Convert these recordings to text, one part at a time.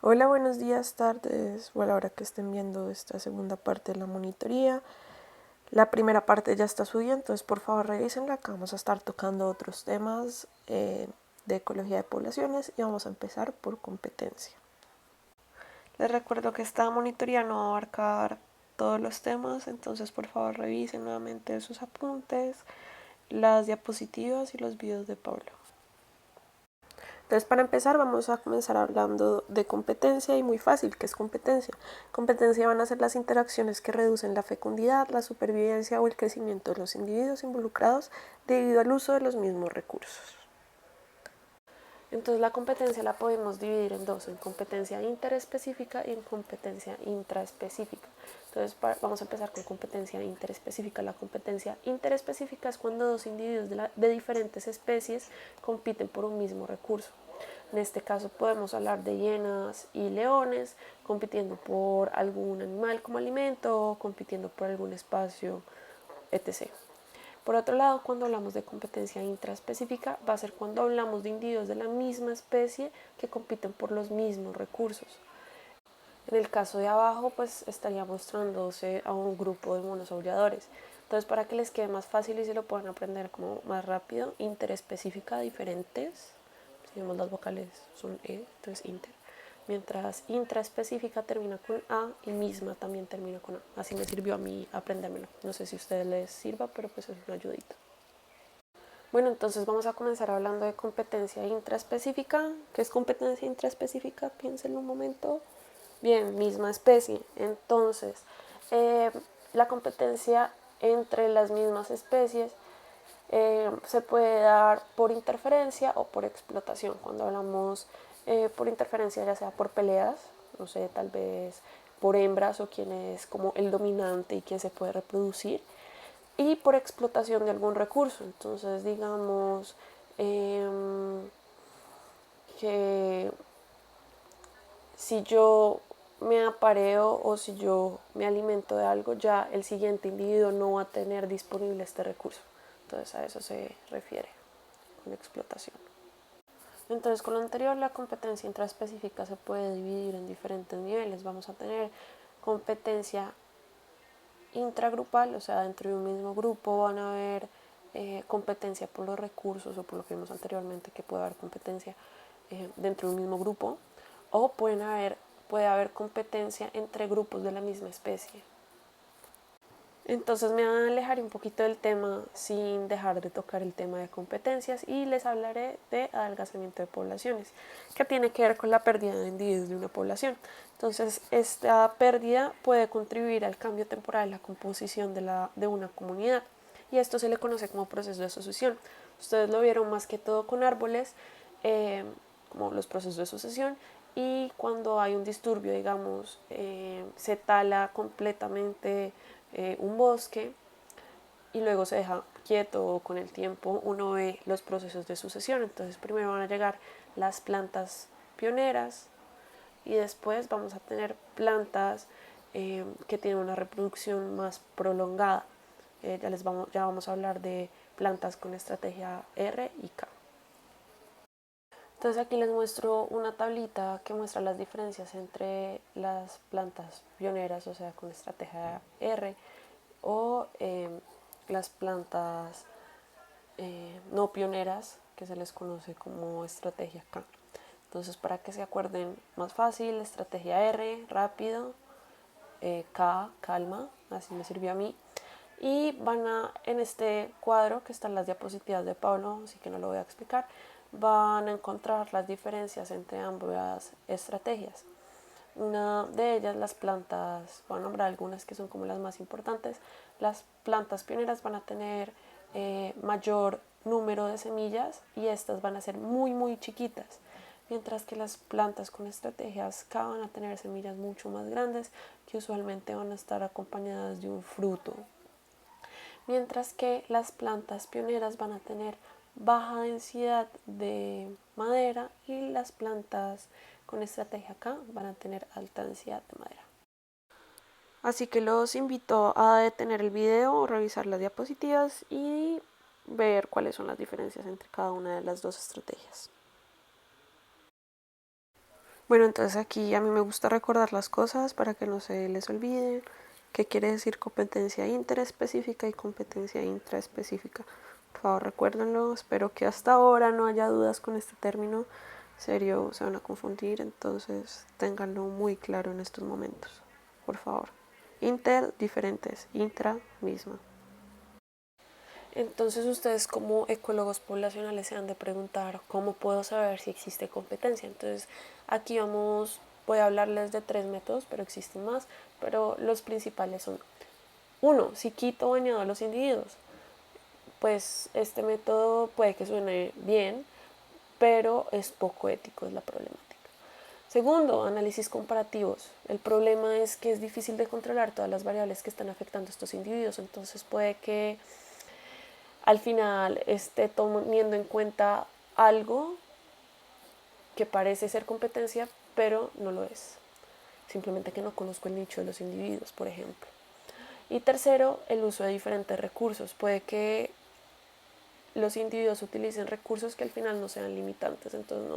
Hola, buenos días, tardes, o a la hora que estén viendo esta segunda parte de la monitoría. La primera parte ya está subida, entonces por favor revísenla, que vamos a estar tocando otros temas de ecología de poblaciones y vamos a empezar por competencia. Les recuerdo que esta monitoría no va a abarcar todos los temas, entonces por favor revisen nuevamente sus apuntes, las diapositivas y los videos de Pablo. Entonces, para empezar, vamos a comenzar hablando de competencia y muy fácil, ¿qué es competencia? Competencia van a ser las interacciones que reducen la fecundidad, la supervivencia o el crecimiento de los individuos involucrados debido al uso de los mismos recursos. Entonces, la competencia la podemos dividir en dos, en competencia interespecífica y en competencia intraespecífica. Entonces, vamos a empezar con competencia interespecífica. La competencia interespecífica es cuando dos individuos de diferentes especies compiten por un mismo recurso. En este caso podemos hablar de hienas y leones compitiendo por algún animal como alimento o compitiendo por algún espacio, etc. Por otro lado, cuando hablamos de competencia intraespecífica, va a ser cuando hablamos de individuos de la misma especie que compiten por los mismos recursos. En el caso de abajo, pues estaría mostrándose a un grupo de monos aulladores. Entonces, para que les quede más fácil y se lo puedan aprender como más rápido, interespecífica, diferentes. Si vemos las vocales son E, entonces inter. Mientras intraespecífica termina con A y misma también termina con A. Así me sirvió a mí aprendérmelo. No sé si a ustedes les sirva, pero pues es una ayudita. Bueno, entonces vamos a comenzar hablando de competencia intraespecífica. ¿Qué es competencia intraespecífica? Piénsenlo un momento. Bien, misma especie. Entonces, eh, la competencia entre las mismas especies se puede dar por interferencia o por explotación. Cuando hablamos por interferencia, ya sea por peleas, no sé, tal vez por hembras o quién es como el dominante y quién se puede reproducir, y por explotación de algún recurso. Entonces, digamos que si yo me apareo o si yo me alimento de algo, ya el siguiente individuo no va a tener disponible este recurso. Entonces a eso se refiere con explotación. Entonces, con lo anterior, la competencia intraespecífica se puede dividir en diferentes niveles. Vamos a tener competencia intragrupal, o sea, dentro de un mismo grupo van a haber competencia por los recursos o por lo que vimos anteriormente que puede haber competencia dentro de un mismo grupo, o puede haber competencia entre grupos de la misma especie. Entonces me alejaré un poquito del tema sin dejar de tocar el tema de competencias y les hablaré de adelgazamiento de poblaciones, que tiene que ver con la pérdida de individuos de una población. Entonces esta pérdida puede contribuir al cambio temporal en la composición de una comunidad y esto se le conoce como proceso de sucesión. Ustedes lo vieron más que todo con árboles, como los procesos de sucesión, y cuando hay un disturbio, digamos, se tala completamente un bosque y luego se deja quieto o con el tiempo uno ve los procesos de sucesión. Entonces primero van a llegar las plantas pioneras y después vamos a tener plantas que tienen una reproducción más prolongada. Ya vamos a hablar de plantas con estrategia R y K. Entonces aquí les muestro una tablita que muestra las diferencias entre las plantas pioneras, o sea, con estrategia R, o las plantas no pioneras, que se les conoce como estrategia K. Entonces, para que se acuerden más fácil, estrategia R, rápido, K, calma, así me sirvió a mí. Y en este cuadro que están las diapositivas de Pablo, así que no lo voy a explicar, van a encontrar las diferencias entre ambas estrategias. Una de ellas, las plantas, voy a nombrar algunas que son como las más importantes. Las plantas pioneras van a tener mayor número de semillas y estas van a ser muy muy chiquitas, mientras que las plantas con estrategias K van a tener semillas mucho más grandes que usualmente van a estar acompañadas de un fruto, mientras que las plantas pioneras van a tener baja densidad de madera y las plantas con estrategia K van a tener alta densidad de madera. Así que los invito a detener el video, revisar las diapositivas y ver cuáles son las diferencias entre cada una de las dos estrategias. Bueno, entonces aquí a mí me gusta recordar las cosas para que no se les olviden. ¿Qué quiere decir competencia interespecífica y competencia intraespecífica? Por favor, recuérdenlo. Espero que hasta ahora no haya dudas con este término. En serio, se van a confundir, entonces ténganlo muy claro en estos momentos. Por favor. Inter, diferentes. Intra, misma. Entonces ustedes como ecólogos poblacionales se han de preguntar cómo puedo saber si existe competencia. Entonces aquí voy a hablarles de 3 métodos, pero existen más, pero los principales son: uno, si quito o añado a los individuos. Pues este método puede que suene bien, pero es poco ético, es la problemática. Segundo, análisis comparativos. El problema es que es difícil de controlar todas las variables que están afectando a estos individuos, entonces puede que al final esté teniendo en cuenta algo que parece ser competencia, pero no lo es. Simplemente que no conozco el nicho de los individuos, por ejemplo. Y tercero, el uso de diferentes recursos. Puede que los individuos utilicen recursos que al final no sean limitantes, entonces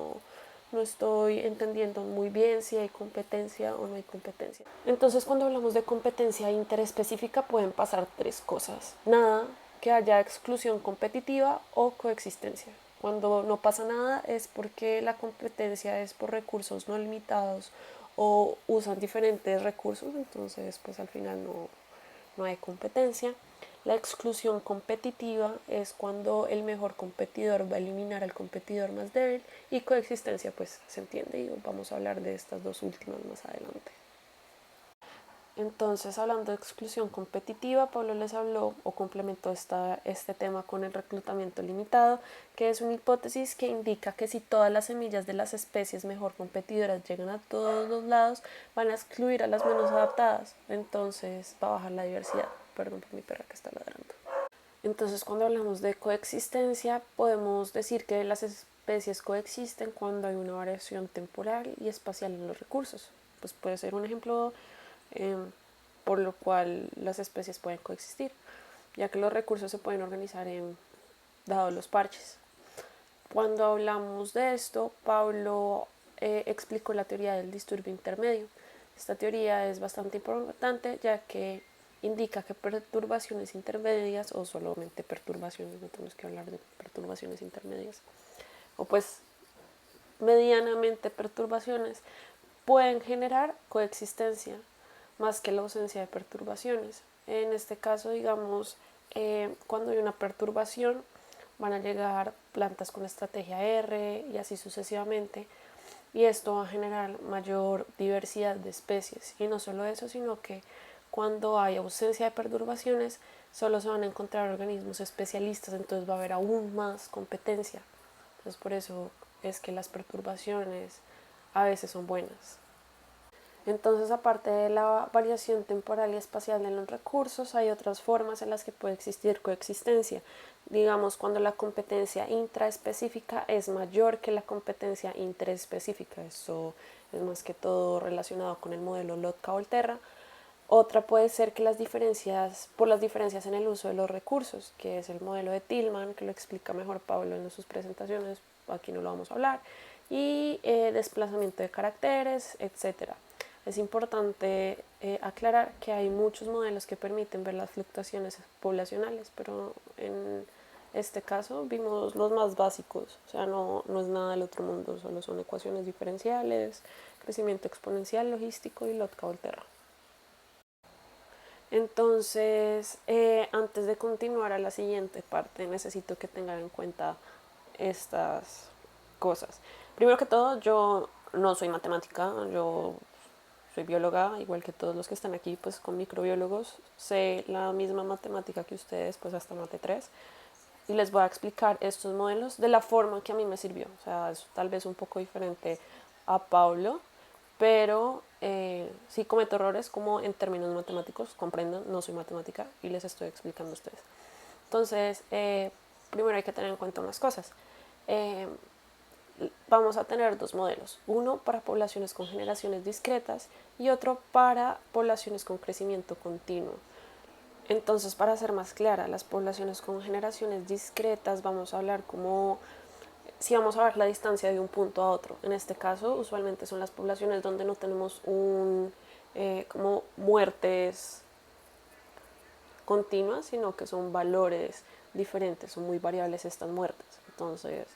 no estoy entendiendo muy bien si hay competencia o no hay competencia. Entonces, cuando hablamos de competencia interespecífica pueden pasar 3 cosas. Nada, que haya exclusión competitiva o coexistencia. Cuando no pasa nada es porque la competencia es por recursos no limitados o usan diferentes recursos, entonces pues al final no hay competencia. La exclusión competitiva es cuando el mejor competidor va a eliminar al competidor más débil, y coexistencia pues se entiende, y vamos a hablar de estas dos últimas más adelante. Entonces, hablando de exclusión competitiva, Pablo les habló o complementó este tema con el reclutamiento limitado, que es una hipótesis que indica que si todas las semillas de las especies mejor competidoras llegan a todos los lados, van a excluir a las menos adaptadas, entonces va a bajar la diversidad. Perdón por mi perra que está ladrando. Entonces, cuando hablamos de coexistencia, podemos decir que las especies coexisten cuando hay una variación temporal y espacial en los recursos. Pues puede ser un ejemplo eh, por lo cual las especies pueden coexistir, ya que los recursos se pueden organizar dados los parches. Cuando hablamos de esto, Pablo explicó la teoría del disturbio intermedio. Esta teoría es bastante importante, ya que indica que perturbaciones intermedias, o solamente perturbaciones, no tenemos que hablar de perturbaciones intermedias, o pues medianamente perturbaciones, pueden generar coexistencia más que la ausencia de perturbaciones. En este caso, digamos, cuando hay una perturbación, van a llegar plantas con estrategia R y así sucesivamente, y esto va a generar mayor diversidad de especies. Y no solo eso, sino que cuando hay ausencia de perturbaciones, solo se van a encontrar organismos especialistas, entonces va a haber aún más competencia. Entonces, por eso es que las perturbaciones a veces son buenas. Entonces, aparte de la variación temporal y espacial en los recursos, hay otras formas en las que puede existir coexistencia. Digamos, cuando la competencia intraespecífica es mayor que la competencia interespecífica. Eso es más que todo relacionado con el modelo Lotka-Volterra. Otra puede ser que las diferencias en el uso de los recursos, que es el modelo de Tillman, que lo explica mejor Pablo en sus presentaciones, aquí no lo vamos a hablar, y desplazamiento de caracteres, etc. Es importante aclarar que hay muchos modelos que permiten ver las fluctuaciones poblacionales, pero en este caso vimos los más básicos, o sea, no es nada del otro mundo, solo son ecuaciones diferenciales, crecimiento exponencial, logístico y Lotka-Volterra. Entonces, antes de continuar a la siguiente parte, necesito que tengan en cuenta estas cosas. Primero que todo, yo no soy matemática, yo soy bióloga, igual que todos los que están aquí, pues con microbiólogos. Sé la misma matemática que ustedes, pues hasta mate 3. Y les voy a explicar estos modelos de la forma que a mí me sirvió. O sea, es tal vez un poco diferente a Pablo, pero sí cometo errores como en términos matemáticos, comprendan, no soy matemática y les estoy explicando a ustedes. Entonces, primero hay que tener en cuenta unas cosas. Vamos a tener 2 modelos, uno para poblaciones con generaciones discretas y otro para poblaciones con crecimiento continuo. Entonces, para ser más clara, las poblaciones con generaciones discretas vamos a hablar como si vamos a ver la distancia de un punto a otro. En este caso, usualmente son las poblaciones donde no tenemos como muertes continuas, sino que son valores diferentes, son muy variables estas muertes. Entonces,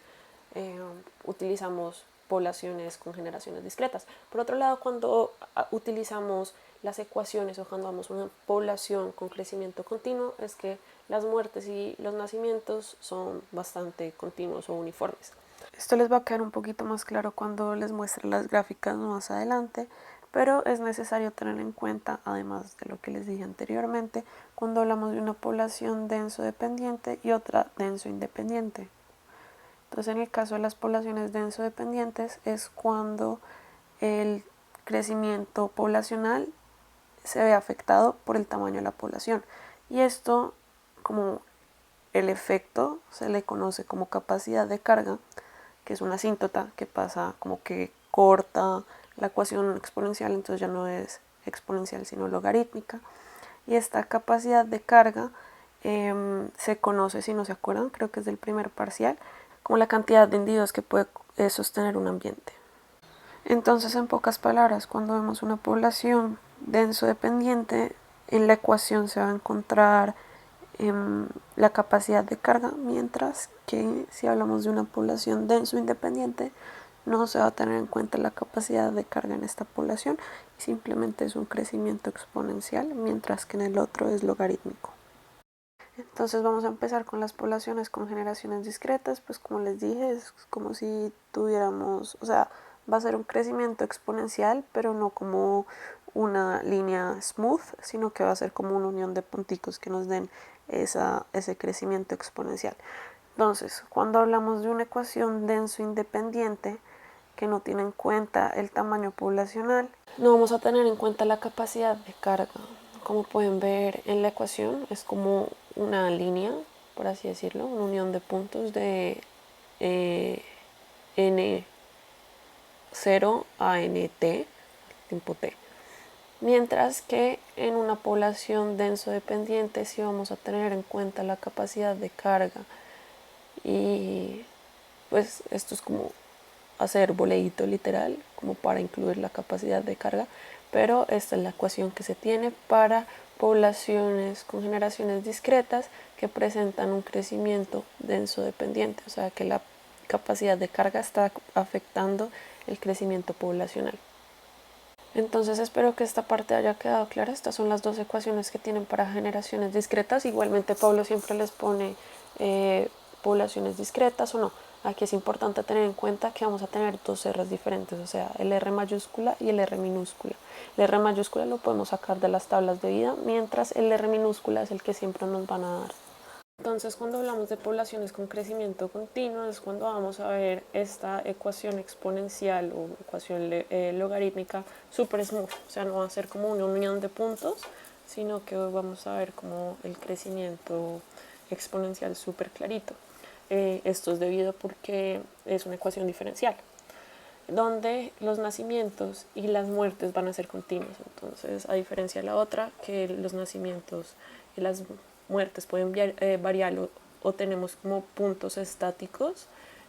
utilizamos poblaciones con generaciones discretas. Por otro lado, cuando utilizamos las ecuaciones o cuando damos una población con crecimiento continuo, es que las muertes y los nacimientos son bastante continuos o uniformes. Esto les va a quedar un poquito más claro cuando les muestre las gráficas más adelante, pero es necesario tener en cuenta, además de lo que les dije anteriormente, cuando hablamos de una población denso dependiente y otra denso independiente. Entonces, en el caso de las poblaciones denso dependientes es cuando el crecimiento poblacional se ve afectado por el tamaño de la población. Y esto, como el efecto, se le conoce como capacidad de carga, que es una asíntota que pasa como que corta la ecuación exponencial, entonces ya no es exponencial sino logarítmica. Y esta capacidad de carga se conoce, si no se acuerdan, creo que es del primer parcial, como la cantidad de individuos que puede sostener un ambiente. Entonces, en pocas palabras, cuando vemos una población denso dependiente, en la ecuación se va a encontrar la capacidad de carga, mientras que si hablamos de una población denso independiente, no se va a tener en cuenta la capacidad de carga en esta población, simplemente es un crecimiento exponencial, mientras que en el otro es logarítmico. Entonces vamos a empezar con las poblaciones con generaciones discretas, pues como les dije, es como si tuviéramos, o sea, va a ser un crecimiento exponencial, pero no como una línea smooth, sino que va a ser como una unión de punticos que nos den ese crecimiento exponencial. Entonces, cuando hablamos de una ecuación denso independiente que no tiene en cuenta el tamaño poblacional, no vamos a tener en cuenta la capacidad de carga. Como pueden ver en la ecuación, es como una línea, por así decirlo, una unión de puntos de n0 a nt, tiempo t. Mientras que en una población denso dependiente sí vamos a tener en cuenta la capacidad de carga. Y pues esto es como hacer boleíto literal, como para incluir la capacidad de carga, pero esta es la ecuación que se tiene para poblaciones con generaciones discretas que presentan un crecimiento denso dependiente, o sea que la capacidad de carga está afectando el crecimiento poblacional. Entonces espero que esta parte haya quedado clara. Estas son las dos ecuaciones que tienen para generaciones discretas. Igualmente Pablo siempre les pone poblaciones discretas o no. Aquí es importante tener en cuenta que vamos a tener dos R's diferentes, o sea, el R mayúscula y el R minúscula. El R mayúscula lo podemos sacar de las tablas de vida, mientras el R minúscula es el que siempre nos van a dar. Entonces, cuando hablamos de poblaciones con crecimiento continuo, es cuando vamos a ver esta ecuación exponencial o ecuación logarítmica super smooth. O sea, no va a ser como una unión de puntos, sino que vamos a ver como el crecimiento exponencial súper clarito. Esto es debido porque es una ecuación diferencial, donde los nacimientos y las muertes van a ser continuos. Entonces, a diferencia de la otra, que los nacimientos y las muertes pueden variar o tenemos como puntos estáticos,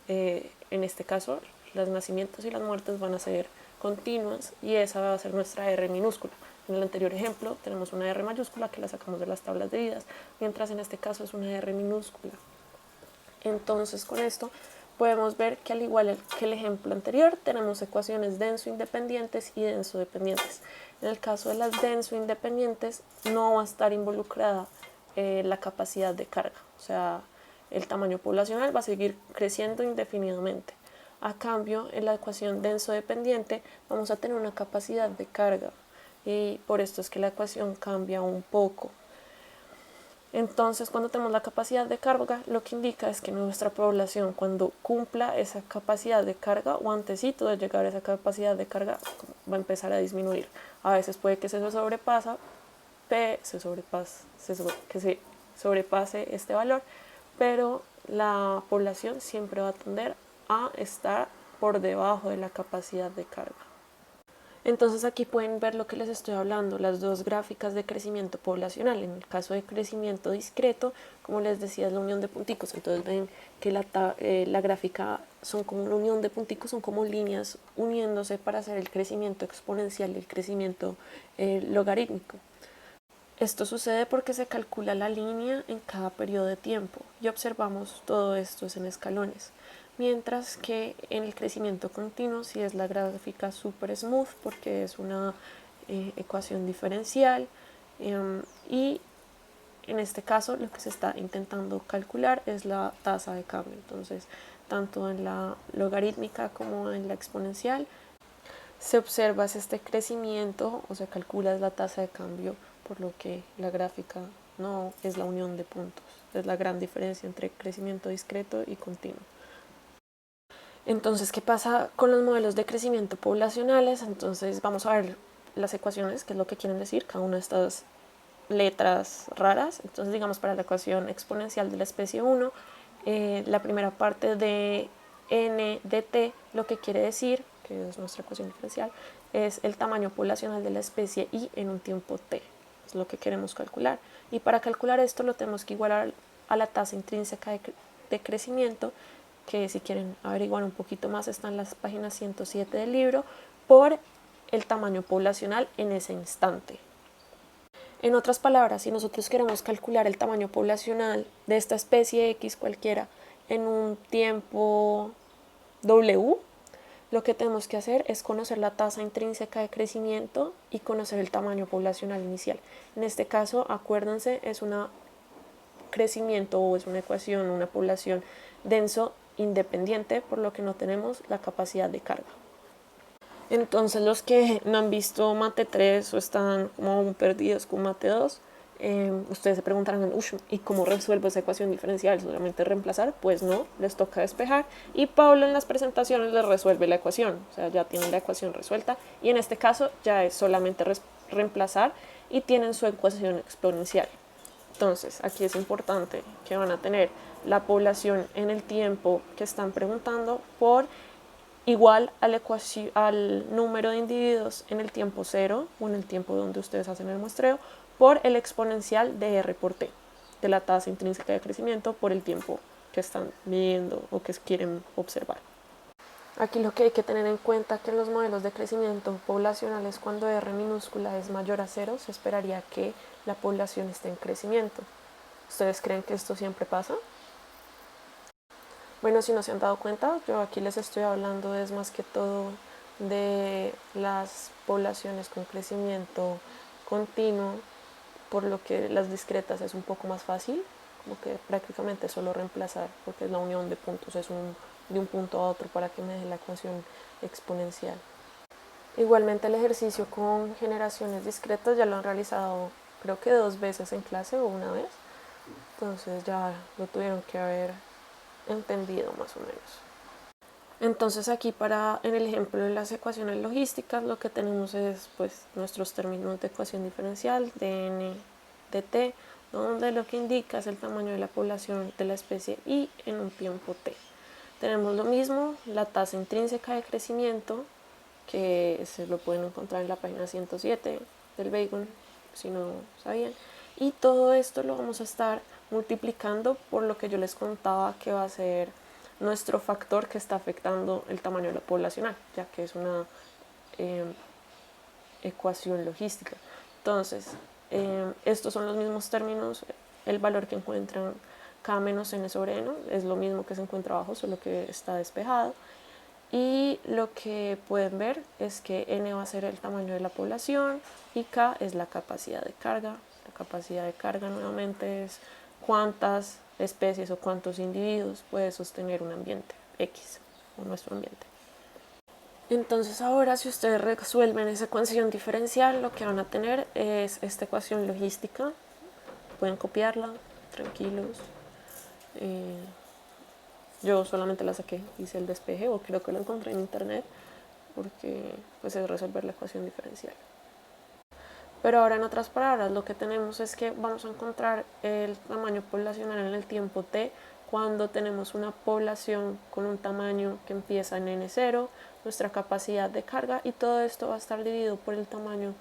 en este caso los nacimientos y las muertes van a ser continuas y esa va a ser nuestra R minúscula. En el anterior ejemplo tenemos una R mayúscula que la sacamos de las tablas de vidas, mientras en este caso es una R minúscula. Entonces, con esto podemos ver que al igual que el ejemplo anterior, tenemos ecuaciones denso-independientes y denso-dependientes. En el caso de las denso-independientes no va a estar involucrada la capacidad de carga, o sea, el tamaño poblacional va a seguir creciendo indefinidamente. A cambio, en la ecuación denso-dependiente vamos a tener una capacidad de carga y por esto es que la ecuación cambia un poco. Entonces, cuando tenemos la capacidad de carga, lo que indica es que nuestra población, cuando cumpla esa capacidad de carga o antesito de llegar a esa capacidad de carga, va a empezar a disminuir. A veces puede que se sobrepase este valor, pero la población siempre va a tender a estar por debajo de la capacidad de carga. Entonces aquí pueden ver lo que les estoy hablando, las dos gráficas de crecimiento poblacional. En el caso de crecimiento discreto, como les decía, es la unión de punticos. Entonces ven que la gráfica son como una unión de punticos, son como líneas uniéndose para hacer el crecimiento exponencial y el crecimiento logarítmico. Esto sucede porque se calcula la línea en cada periodo de tiempo y observamos todo esto en escalones. Mientras que en el crecimiento continuo sí es la gráfica super smooth porque es una ecuación diferencial y en este caso lo que se está intentando calcular es la tasa de cambio. Entonces, tanto en la logarítmica como en la exponencial se observa este crecimiento o se calcula la tasa de cambio, por lo que la gráfica no es la unión de puntos. Es la gran diferencia entre crecimiento discreto y continuo. Entonces, ¿qué pasa con los modelos de crecimiento poblacionales? Entonces, vamos a ver las ecuaciones, qué es lo que quieren decir cada una de estas letras raras. Entonces, digamos, para la ecuación exponencial de la especie 1, la primera parte de n de t, lo que quiere decir, que es nuestra ecuación diferencial, es el tamaño poblacional de la especie y en un tiempo t. Es lo que queremos calcular. Y para calcular esto lo tenemos que igualar a la tasa intrínseca de crecimiento, que si quieren averiguar un poquito más está en las páginas 107 del libro, por el tamaño poblacional en ese instante. En otras palabras, si nosotros queremos calcular el tamaño poblacional de esta especie X cualquiera en un tiempo W, lo que tenemos que hacer es conocer la tasa intrínseca de crecimiento y conocer el tamaño poblacional inicial. En este caso, acuérdense, es un crecimiento o es una ecuación, una población denso independiente, por lo que no tenemos la capacidad de carga. Entonces los que no han visto Mate 3 o están como perdidos con Mate 2, ustedes se preguntarán, ¿y cómo resuelvo esa ecuación diferencial? ¿Solamente reemplazar? Pues no, les toca despejar y Pablo en las presentaciones les resuelve la ecuación, o sea, ya tienen la ecuación resuelta y en este caso ya es solamente reemplazar y tienen su ecuación exponencial. Entonces, aquí es importante que van a tener la población en el tiempo que están preguntando por igual al número de individuos en el tiempo cero o en el tiempo donde ustedes hacen el muestreo por el exponencial de R por T, de la tasa intrínseca de crecimiento por el tiempo que están midiendo o que quieren observar. Aquí lo que hay que tener en cuenta es que en los modelos de crecimiento poblacionales, cuando R minúscula es mayor a 0, se esperaría que la población esté en crecimiento. ¿Ustedes creen que esto siempre pasa? Bueno, si no se han dado cuenta, yo aquí les estoy hablando es más que todo de las poblaciones con crecimiento continuo, por lo que las discretas es un poco más fácil, como que prácticamente solo reemplazar, porque es la unión de puntos, es de un punto a otro para que me dé la ecuación exponencial. Igualmente el ejercicio con generaciones discretas ya lo han realizado creo que 2 veces en clase o una vez, entonces ya lo tuvieron que haber entendido más o menos. Entonces aquí en el ejemplo de las ecuaciones logísticas lo que tenemos es pues nuestros términos de ecuación diferencial de n de t, donde lo que indica es el tamaño de la población de la especie y en un tiempo t. Tenemos lo mismo, la tasa intrínseca de crecimiento, que se lo pueden encontrar en la página 107 del Baygon, si no sabían, y todo esto lo vamos a estar multiplicando por lo que yo les contaba que va a ser nuestro factor que está afectando el tamaño de la poblacional, ya que es una ecuación logística. Entonces, estos son los mismos términos, el valor que encuentran k menos n sobre n es lo mismo que se encuentra abajo, solo que está despejado. Y lo que pueden ver es que n va a ser el tamaño de la población y k es la capacidad de carga. La capacidad de carga nuevamente es cuántas especies o cuántos individuos puede sostener un ambiente X o nuestro ambiente. Entonces ahora si ustedes resuelven esa ecuación diferencial, lo que van a tener es esta ecuación logística. Pueden copiarla, tranquilos. Yo solamente la saqué, hice el despeje o creo que lo encontré en internet porque pues es resolver la ecuación diferencial. Pero ahora en otras palabras lo que tenemos es que vamos a encontrar el tamaño poblacional en el tiempo t cuando tenemos una población con un tamaño que empieza en N0, nuestra capacidad de carga, y todo esto va a estar dividido por el tamaño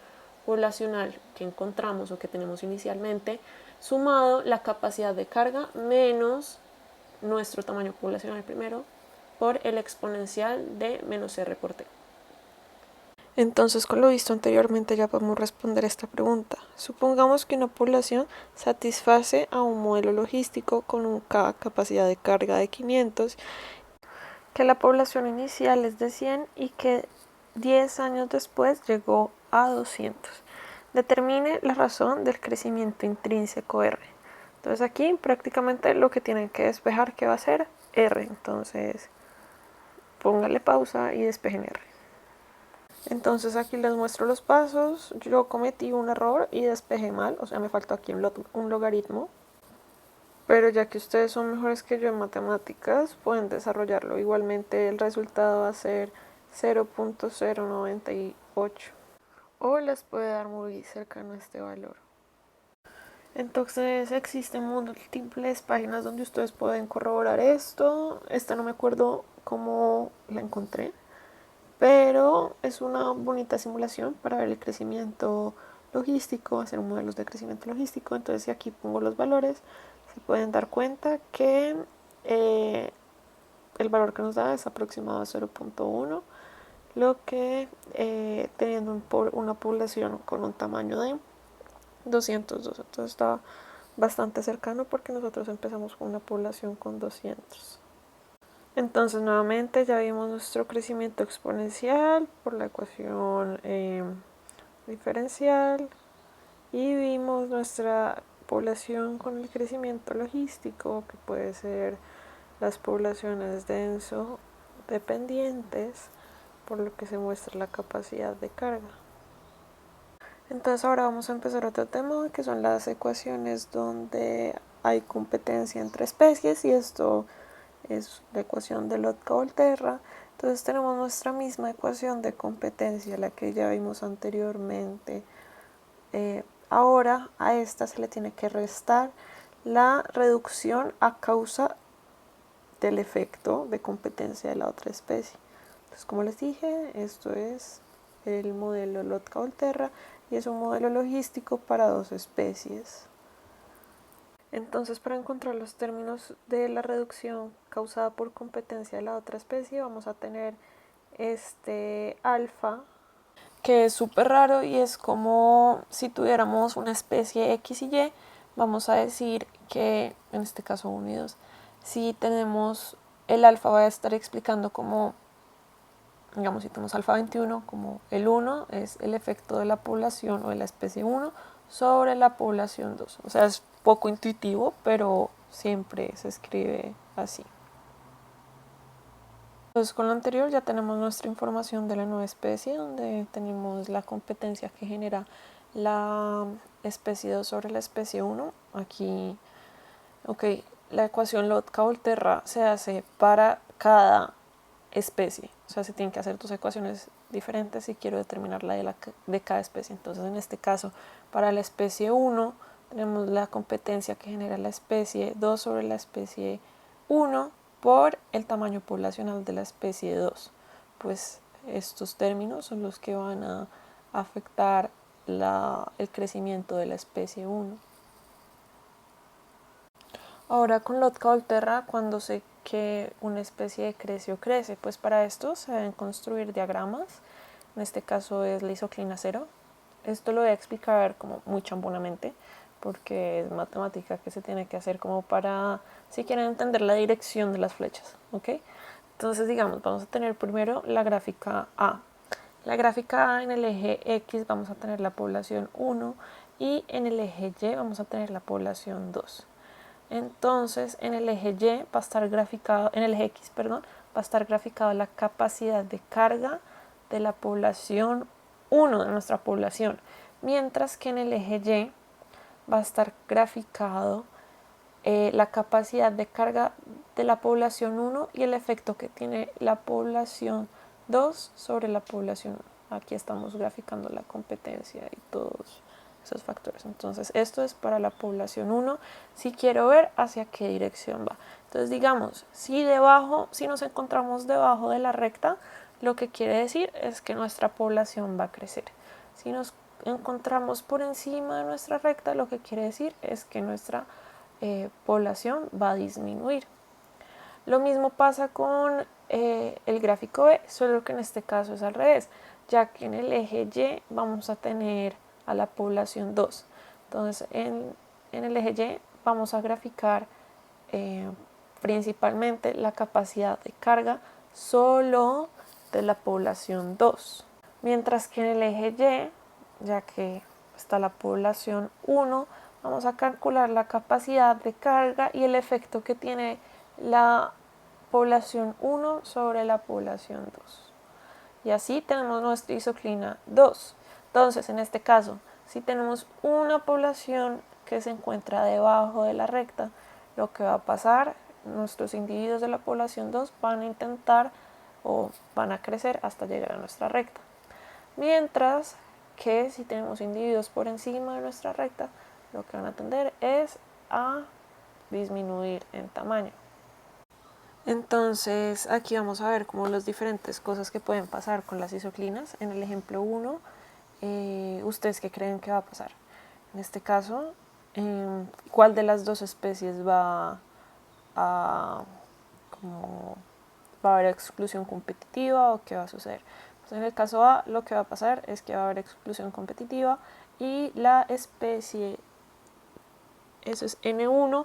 poblacional que encontramos o que tenemos inicialmente, sumado la capacidad de carga menos nuestro tamaño poblacional primero por el exponencial de menos R por T. Entonces, con lo visto anteriormente ya podemos responder esta pregunta. Supongamos que una población satisface a un modelo logístico con un capacidad de carga de 500, que la población inicial es de 100 y que 10 años después llegó a 200. Determine la razón del crecimiento intrínseco R. Entonces aquí prácticamente lo que tienen que despejar, ¿qué va a ser? R. Entonces póngale pausa y despejen R. Entonces aquí les muestro los pasos. Yo cometí un error y despejé mal, o sea, me faltó aquí un logaritmo. Pero ya que ustedes son mejores que yo en matemáticas, pueden desarrollarlo. Igualmente el resultado va a ser 0.098. O les puede dar muy cercano a este valor. Entonces existen múltiples páginas donde ustedes pueden corroborar esto. Esta no me acuerdo cómo la encontré, pero es una bonita simulación para ver el crecimiento logístico, hacer modelos de crecimiento logístico. Entonces si aquí pongo los valores, se pueden dar cuenta que el valor que nos da es aproximado a 0.1, lo que teniendo una población con un tamaño de 202, entonces está bastante cercano porque nosotros empezamos con una población con 200. Entonces nuevamente ya vimos nuestro crecimiento exponencial por la ecuación diferencial y vimos nuestra población con el crecimiento logístico, que puede ser las poblaciones denso dependientes, por lo que se muestra la capacidad de carga. Entonces ahora vamos a empezar otro tema, que son las ecuaciones donde hay competencia entre especies, y esto es la ecuación de Lotka-Volterra. Entonces tenemos nuestra misma ecuación de competencia, la que ya vimos anteriormente. Ahora a esta se le tiene que restar la reducción a causa del efecto de competencia de la otra especie. Entonces, como les dije, esto es el modelo Lotka-Volterra y es un modelo logístico para dos especies. Entonces, para encontrar los términos de la reducción causada por competencia de la otra especie, vamos a tener este alfa, que es súper raro y es como si tuviéramos una especie X y Y. Vamos a decir que, en este caso 1 y 2, si tenemos el alfa, va a estar explicando como, digamos, si tenemos alfa 21, como el 1 es el efecto de la población o de la especie 1 sobre la población 2. O sea, es poco intuitivo, pero siempre se escribe así. Entonces, con lo anterior ya tenemos nuestra información de la nueva especie, donde tenemos la competencia que genera la especie 2 sobre la especie 1. Aquí, ok, la ecuación Lotka-Volterra se hace para cada especie. O sea, se tienen que hacer dos ecuaciones diferentes si quiero determinar la de cada especie. Entonces, en este caso, para la especie 1, tenemos la competencia que genera la especie 2 sobre la especie 1 por el tamaño poblacional de la especie 2. Pues estos términos son los que van a afectar el crecimiento de la especie 1. Ahora con Lotka-Volterra, cuando sé que una especie crece o crece, pues para esto se deben construir diagramas. En este caso es la isoclina 0. Esto lo voy a explicar como muy chambonamente, porque es matemática que se tiene que hacer como para, si quieren entender la dirección de las flechas, ¿ok? Entonces, digamos, vamos a tener primero la gráfica A. La gráfica A, en el eje X vamos a tener la población 1 y en el eje Y vamos a tener la población 2. Entonces, en el eje Y va a estar graficado, en el eje X, perdón, va a estar graficado la capacidad de carga de la población 1, de nuestra población, mientras que en el eje Y va a estar graficado la capacidad de carga de la población 1 y el efecto que tiene la población 2 sobre la población 1. Aquí estamos graficando la competencia y todos esos factores. Entonces, esto es para la población 1 si quiero ver hacia qué dirección va. Entonces digamos, si nos encontramos debajo de la recta, lo que quiere decir es que nuestra población va a crecer. Si nos encontramos por encima de nuestra recta, lo que quiere decir es que nuestra población va a disminuir. Lo mismo pasa con el gráfico B, solo que en este caso es al revés, ya que en el eje Y vamos a tener a la población 2. Entonces en el eje Y vamos a graficar principalmente la capacidad de carga solo de la población 2. Mientras que en el eje Y, ya que está la población 1, vamos a calcular la capacidad de carga y el efecto que tiene la población 1 sobre la población 2. Y así tenemos nuestra isoclina 2. Entonces, en este caso, si tenemos una población que se encuentra debajo de la recta, lo que va a pasar, nuestros individuos de la población 2 van a intentar o van a crecer hasta llegar a nuestra recta. Mientras que si tenemos individuos por encima de nuestra recta, lo que van a tender es a disminuir en tamaño. Entonces aquí vamos a ver como las diferentes cosas que pueden pasar con las isoclinas. En el ejemplo 1, ¿ustedes qué creen que va a pasar? En este caso, ¿cuál de las dos especies va a haber exclusión competitiva o qué va a suceder? Pues en el caso A, lo que va a pasar es que va a haber exclusión competitiva y la especie, eso es N1,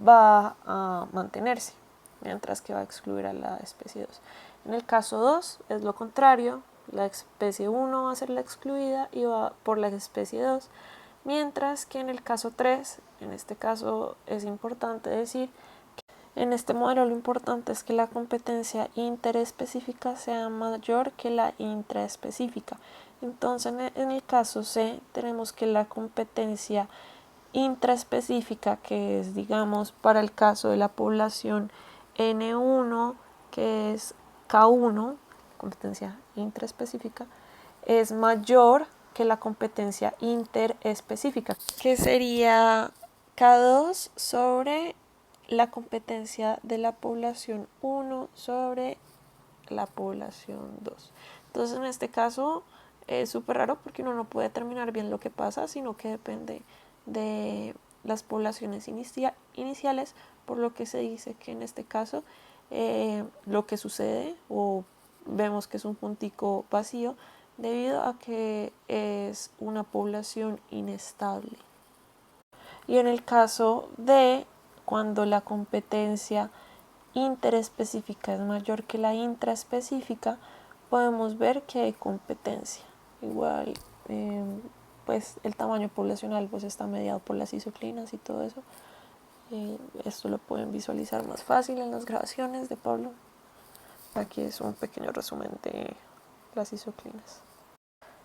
va a mantenerse, mientras que va a excluir a la especie 2. En el caso 2 es lo contrario, la especie 1 va a ser la excluida y va por la especie 2, mientras que en el caso 3, en este caso es importante decir que en este modelo lo importante es que la competencia interespecífica sea mayor que la intraespecífica. Entonces en el caso C tenemos que la competencia intraespecífica, que es, digamos, para el caso de la población N1, que es K1, competencia intraespecífica, es mayor que la competencia interespecífica, que sería K2 sobre la competencia de la población 1 sobre la población 2. Entonces en este caso es súper raro porque uno no puede determinar bien lo que pasa, sino que depende de las poblaciones iniciales, por lo que se dice que en este caso lo que sucede o vemos que es un puntico vacío debido a que es una población inestable. Y en el caso de cuando la competencia interespecífica es mayor que la intraespecífica, podemos ver que hay competencia. Igual, pues el tamaño poblacional pues está mediado por las isoclinas y todo eso. Esto lo pueden visualizar más fácil en las grabaciones de Pablo. Aquí es un pequeño resumen de las isoclinas.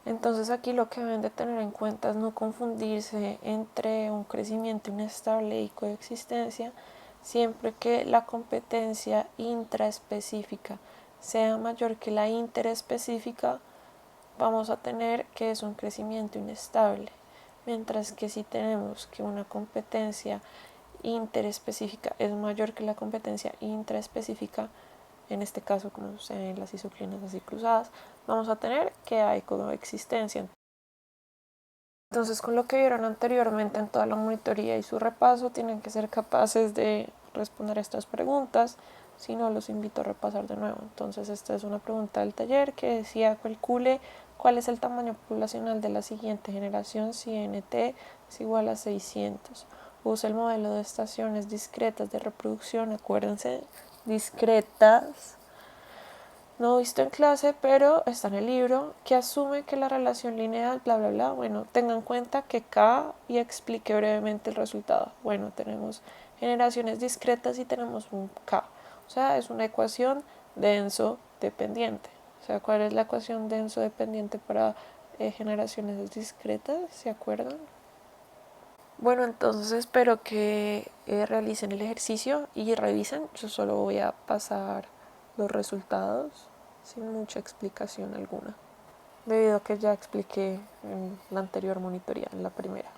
Entonces aquí lo que deben de tener en cuenta es no confundirse entre un crecimiento inestable y coexistencia, siempre que la competencia intraespecífica sea mayor que la interespecífica, vamos a tener que es un crecimiento inestable, mientras que si tenemos que una competencia interespecífica es mayor que la competencia intraespecífica, en este caso como se ven las isoclinas así cruzadas, vamos a tener que hay coexistencia. Entonces, con lo que vieron anteriormente en toda la monitoría y su repaso, tienen que ser capaces de responder estas preguntas. Si no, los invito a repasar de nuevo. Entonces, esta es una pregunta del taller que decía: calcule cuál es el tamaño poblacional de la siguiente generación si NT es igual a 600. Use el modelo de estaciones discretas de reproducción, acuérdense, discretas, no visto en clase, pero está en el libro, que asume que la relación lineal, bla, bla, bla. Bueno, tengan en cuenta que K y explique brevemente el resultado. Bueno, tenemos generaciones discretas y tenemos un K. O sea, es una ecuación denso dependiente. O sea, ¿cuál es la ecuación denso dependiente para generaciones discretas? ¿Se acuerdan? Bueno, entonces espero que realicen el ejercicio y revisen. Yo solo voy a pasar los resultados sin mucha explicación alguna, debido a que ya expliqué en la anterior monitoría, en la primera.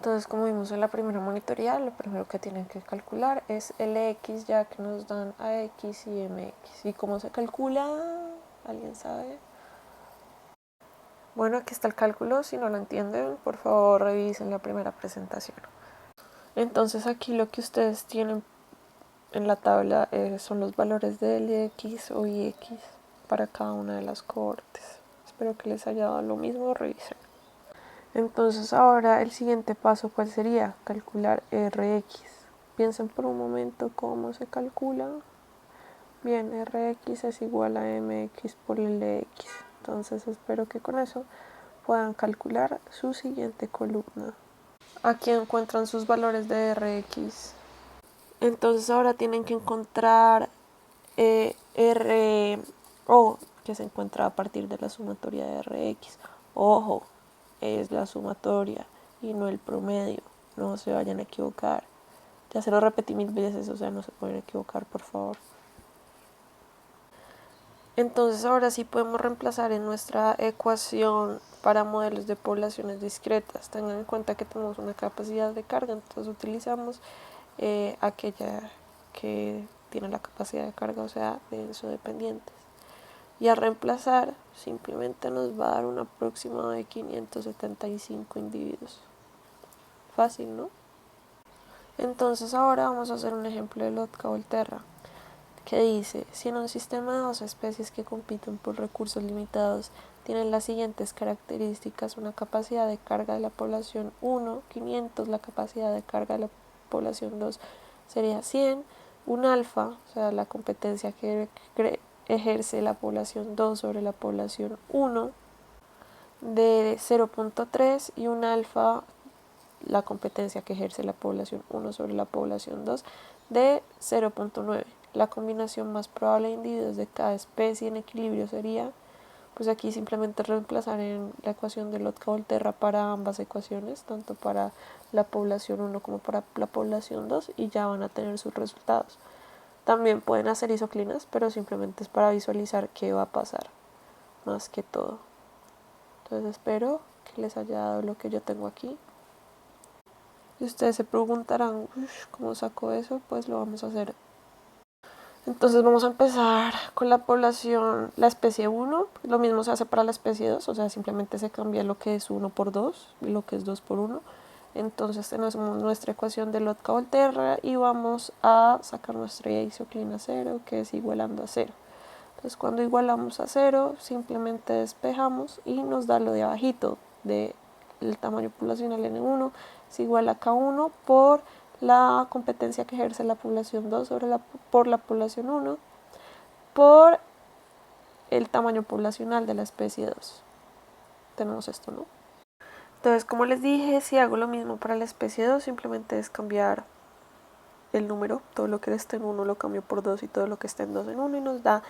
Entonces, como vimos en la primera monitoría, lo primero que tienen que calcular es LX, ya que nos dan AX y MX. ¿Y cómo se calcula? ¿Alguien sabe? Bueno, aquí está el cálculo. Si no lo entienden, por favor revisen la primera presentación. Entonces, aquí lo que ustedes tienen en la tabla son los valores de LX o IX para cada una de las cohortes. Espero que les haya dado lo mismo, revisen. Entonces ahora el siguiente paso, ¿cuál sería? Calcular Rx. Piensen por un momento cómo se calcula. Bien, Rx es igual a Mx por Lx. Entonces espero que con eso puedan calcular su siguiente columna. Aquí encuentran sus valores de Rx. Entonces ahora tienen que encontrar RO, que se encuentra a partir de la sumatoria de Rx. Ojo, es la sumatoria y no el promedio. No se vayan a equivocar. Ya se lo repetí 1000 veces, o sea, no se pueden equivocar, por favor. Entonces ahora sí podemos reemplazar en nuestra ecuación para modelos de poblaciones discretas. Tengan en cuenta que tenemos una capacidad de carga, entonces utilizamos aquella que tiene la capacidad de carga, o sea, denso-dependientes. Y al reemplazar, simplemente nos va a dar un aproximado de 575 individuos. Fácil, ¿no? Entonces ahora vamos a hacer un ejemplo de Lotka-Volterra, que dice, si en un sistema de dos especies que compiten por recursos limitados tienen las siguientes características: una capacidad de carga de la población 1, 500, la capacidad de carga de la población 2 sería 100, un alfa, o sea, la competencia que ejerce la población 2 sobre la población 1 de 0.3 y un alfa, la competencia que ejerce la población 1 sobre la población 2 de 0.9. La combinación más probable de individuos de cada especie en equilibrio sería, pues aquí simplemente reemplazar en la ecuación de Lotka-Volterra para ambas ecuaciones, tanto para la población 1 como para la población 2, y ya van a tener sus resultados. También pueden hacer isoclinas, pero simplemente es para visualizar qué va a pasar, más que todo. Entonces espero que les haya dado lo que yo tengo aquí. Y ustedes se preguntarán, ¿cómo saco eso? Pues lo vamos a hacer. Entonces vamos a empezar con la población, la especie 1. Lo mismo se hace para la especie 2, o sea, simplemente se cambia lo que es 1 por 2 y lo que es 2 por 1. Entonces tenemos nuestra ecuación de Lotka-Volterra y vamos a sacar nuestra isoclina 0, que es igualando a 0. Entonces cuando igualamos a 0, simplemente despejamos y nos da lo de abajito, de el tamaño poblacional N1 es igual a K1 por la competencia que ejerce la población 2 por la población 1 por el tamaño poblacional de la especie 2. Tenemos esto, ¿no? Entonces, como les dije, si hago lo mismo para la especie 2, simplemente es cambiar el número. Todo lo que esté en 1 lo cambio por 2 y todo lo que esté en 2 en 1 y nos da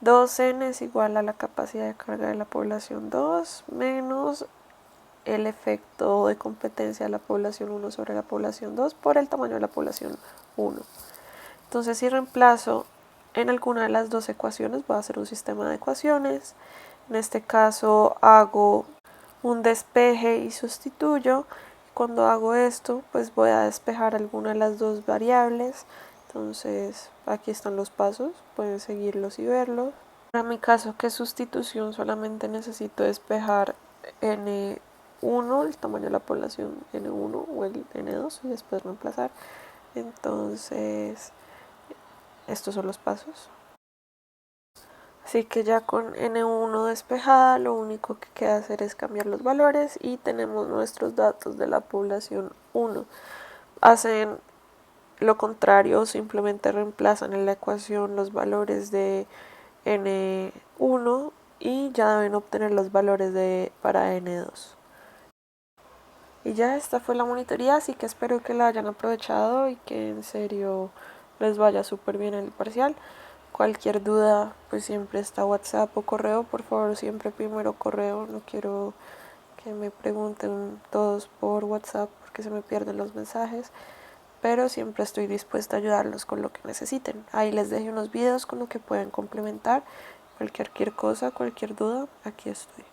2n es igual a la capacidad de carga de la población 2 menos el efecto de competencia de la población 1 sobre la población 2 por el tamaño de la población 1. Entonces, si reemplazo en alguna de las dos ecuaciones, voy a hacer un sistema de ecuaciones. En este caso hago un despeje y sustituyo. Cuando hago esto, pues voy a despejar alguna de las dos variables. Entonces, aquí están los pasos, pueden seguirlos y verlos. Para mi caso, que es sustitución, solamente necesito despejar N1, el tamaño de la población N1 o el N2 y después reemplazar. Entonces, estos son los pasos. Así que ya con N1 despejada, lo único que queda hacer es cambiar los valores y tenemos nuestros datos de la población 1. Hacen lo contrario, simplemente reemplazan en la ecuación los valores de N1 y ya deben obtener los valores para N2. Y ya esta fue la monitoría, así que espero que la hayan aprovechado y que en serio les vaya súper bien el parcial. Cualquier duda, pues siempre está WhatsApp o correo. Por favor, siempre primero correo. No quiero que me pregunten todos por WhatsApp porque se me pierden los mensajes. Pero siempre estoy dispuesta a ayudarlos con lo que necesiten. Ahí les dejé unos videos con lo que pueden complementar. Cualquier cosa, cualquier duda, aquí estoy.